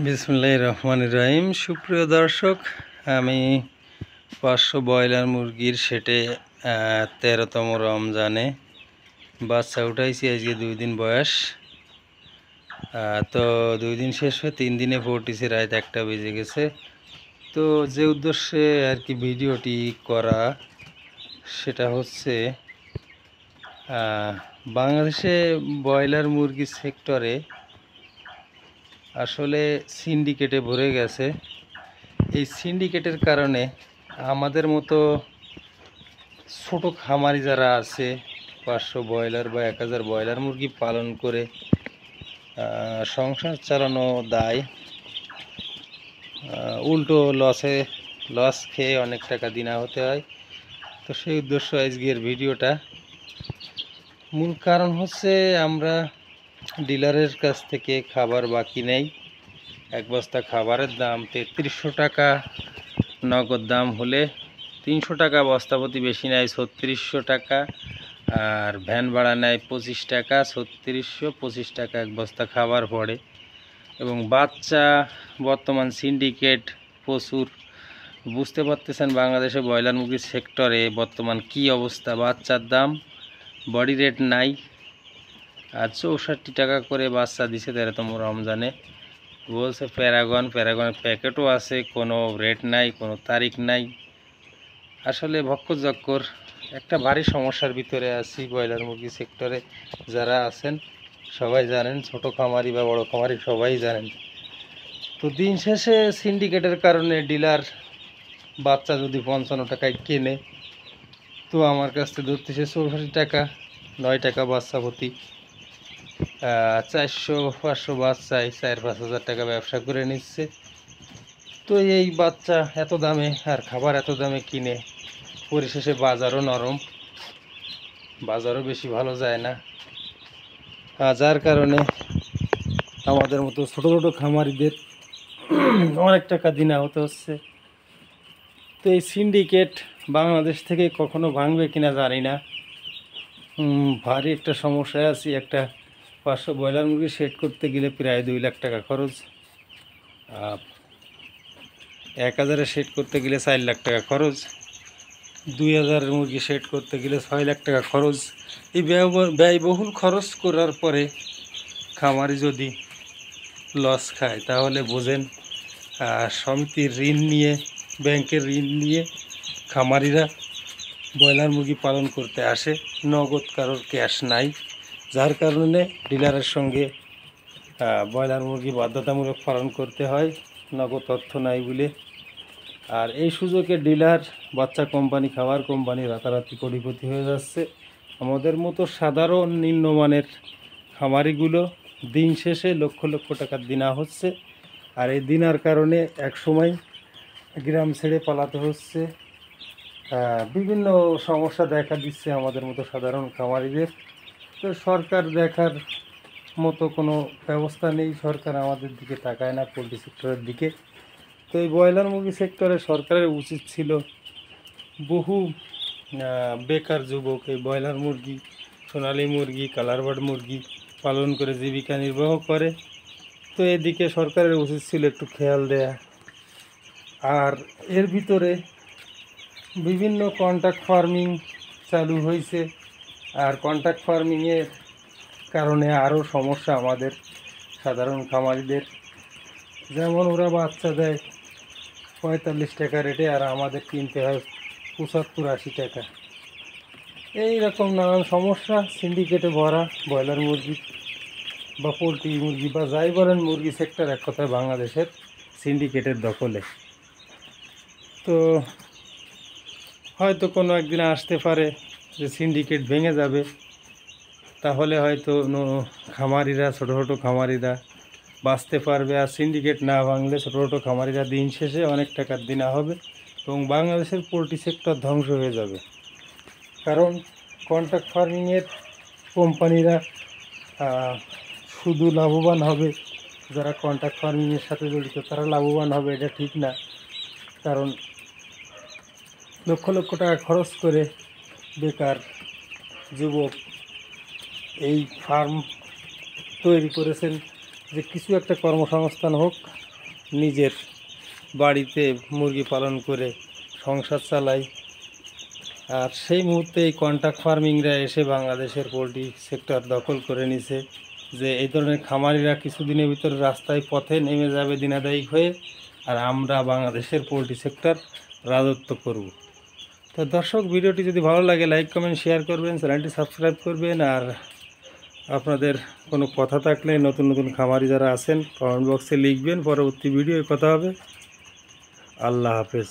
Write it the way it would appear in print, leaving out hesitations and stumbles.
বিসমিল্লাহির রহমানির রহিম। সুপ্রিয় দর্শক, আমি 500 ব্রয়লার মুরগির সেটে 13তম রমজানে বাচ্চা উঠাইছি। আজকে 2 দিন বয়স। তো 2 দিন শেষ হয়ে 3 দিনে পড়তেছি, রাত 1টা বেজে গেছে। তো যে উদ্দেশ্যে আর কি ভিডিওটি করা, সেটা হচ্ছে বাংলাদেশে ব্রয়লার মুরগি সেক্টরে আসলে সিন্ডিকেটে ভরে গেছে। এই সিন্ডিকেটের কারণে আমাদের মতো ছোট খামারি যারা আছে, 500 ব্রয়লার বা 1000 ব্রয়লার মুরগি পালন করে সংসার চালানো দায়, উল্টো লস খেয়ে অনেক টাকা দিনা হতে হয়। তো সেই উদ্দেশ্য আজকের ভিডিওটা। মূল কারণ হচ্ছে আমরা ডিলারের কাছ থেকে খাবার বাকি নেই। এক বস্তা খাবারের দাম 3300 টাকা, নগদ দাম হলে 300 টাকা, বস্তাপতি বেশি নেয় 3600 টাকা, আর ভ্যান ভাড়া নেয় 25 টাকা। 3625 টাকা এক বস্তা খাবার পড়ে। এবং বাচ্চা বর্তমান সিন্ডিকেট প্রচুর। বুঝতে পারতেছেন বাংলাদেশে ব্রয়লার মুরগির সেক্টরে বর্তমান কি অবস্থা। বাচ্চার দাম বডি রেট নাই, আর 64 টাকা করে বাচ্চা দিছে 13তম রমজানে। বলছে প্যারাগনের প্যাকেটও আছে, কোনো রেট নাই, কোনো তারিখ নাই। আসলে ভক্কর একটা ভারী সমস্যার ভিতরে আছি ব্রয়লার মুরগি সেক্টরে। যারা আছেন সবাই জানেন, ছোট খামারি বা বড় খামারি সবাই জানেন। তো দিন শেষে সিন্ডিকেটের কারণে ডিলার বাচ্চা যদি 55 টাকায় কেনে, তো আমার কাছ থেকে ধরতেছে 64 টাকা, 9 টাকা বাচ্চা প্রতি। 400-500 বাচ্চায় 4-5 হাজার টাকা ব্যবসা করে নিচ্ছে। তো এই বাচ্চা এত দামে আর খাবার এত দামে কিনে পরিশেষে বাজারও নরম, বাজারও বেশি ভালো যায় না। যার কারণে আমাদের মতো ছোটো ছোটো খামারিদের অনেক টাকা দিনা হতে হচ্ছে। তো এই সিন্ডিকেট বাংলাদেশ থেকে কখনো ভাঙবে কিনা জানি না। ভারী একটা সমস্যায় আছি। একটা 500 ব্রয়লার মুরগি সেট করতে গেলে প্রায় 2 লাখ টাকা খরচ, 1000-এ সেট করতে গেলে 4 লাখ টাকা খরচ, 2000 মুরগি সেট করতে গেলে 6 লাখ টাকা খরচ। এই ব্যয়বহুল খরচ করার পরে খামারি যদি লস খায়, তাহলে বোঝেন সমিতির ঋণ নিয়ে, ব্যাংকের ঋণ নিয়ে খামারিরা ব্রয়লার মুরগি পালন করতে আসে। নগদ কারোর ক্যাশ নাই, যার কারণে ডিলারের সঙ্গে ব্রয়লার মুরগি বাধ্যতামূলক পালন করতে হয়, নগদ অর্থ নাই বলে। আর এই সুযোগে ডিলার, বাচ্চা কোম্পানি, খাবার কোম্পানি রাতারাতি কোটিপতি হয়ে যাচ্ছে। আমাদের মতো সাধারণ নিম্নমানের খামারিগুলো দিন শেষে লক্ষ লক্ষ টাকার দিনা হচ্ছে। আর এই দিনার কারণে এক সময় গ্রাম ছেড়ে পালাতে হচ্ছে। বিভিন্ন সমস্যা দেখা দিচ্ছে আমাদের মতো সাধারণ খামারিদের। তো সরকার দেখার মতো কোনো ব্যবস্থা নেই, সরকার আমাদের দিকে তাকায় না, পোলট্রি সেক্টরের দিকে। তো এই ব্রয়লার মুরগি সেক্টরে সরকারের উচিত ছিল বহু বেকার যুবক এই ব্রয়লার মুরগি, সোনালী মুরগি, কালার বার্ড মুরগি পালন করে জীবিকা নির্বাহ করে। তো এদিকে সরকারের উচিত ছিল একটু খেয়াল দেয়া। আর এর ভিতরে বিভিন্ন কন্ট্রাক্ট ফার্মিং চালু হয়েছে। আর কন্ট্রাক্ট ফার্মিংয়ের কারণে আরও সমস্যা আমাদের সাধারণ খামারিদের। যেমন ওরা বাচ্চা দেয় 45 টাকা রেটে, আর আমাদের কিনতে হয় 75-80 টাকা। এই রকম নানান সমস্যা সিন্ডিকেটে ভরা ব্রয়লার মুরগি বা পোলট্রি মুরগি বা যাই বলেন, মুরগি সেক্টর এক কথায় বাংলাদেশের সিন্ডিকেটের দখলে। তো হয়তো কোনো একদিন আসতে পারে যে সিন্ডিকেট ভেঙে যাবে, তাহলে হয়তো খামারিরা, ছোটো ছোটো খামারিরা বাঁচতে পারবে। আর সিন্ডিকেট না ভাঙলে ছোটো ছোটো খামারিরা দিন শেষে অনেক টাকার দিনা হবে এবং বাংলাদেশের পোলট্রি সেক্টর ধ্বংস হয়ে যাবে। কারণ কন্ট্রাক্ট ফার্মিংয়ের কোম্পানিরা শুধু লাভবান হবে, যারা কন্ট্রাক্ট ফার্মিংয়ের সাথে জড়িত তারা লাভবান হবে এটা ঠিক না। কারণ লক্ষ লক্ষ টাকা খরচ করে বেকার যুবক এই ফার্ম তৈরি করেছেন যে কিছু একটা কর্মসংস্থান হোক, নিজের বাড়িতে মুরগি পালন করে সংসার চালাই। আর সেই মুহূর্তে এই কন্ট্রাক্ট ফার্মিংরা এসে বাংলাদেশের পোলট্রি সেক্টর দখল করে নিছে, যে এই ধরনের খামারিরা কিছুদিনের ভিতরে রাস্তায় পথে নেমে যাবে দিনাদায়ী হয়ে, আর আমরা বাংলাদেশের পোলট্রি সেক্টর রাজত্ব করব। তো দর্শক, ভিডিওটি যদি ভালো লাগে লাইক কমেন্ট শেয়ার করবেন, চ্যানেলটি সাবস্ক্রাইব করবেন। আর আপনাদের কোনো কথা থাকলে নতুন নতুন খামারি যারা আছেন কমেন্ট বক্সে লিখবেন। পরবর্তী ভিডিওয় কথা হবে। আল্লাহ হাফেজ।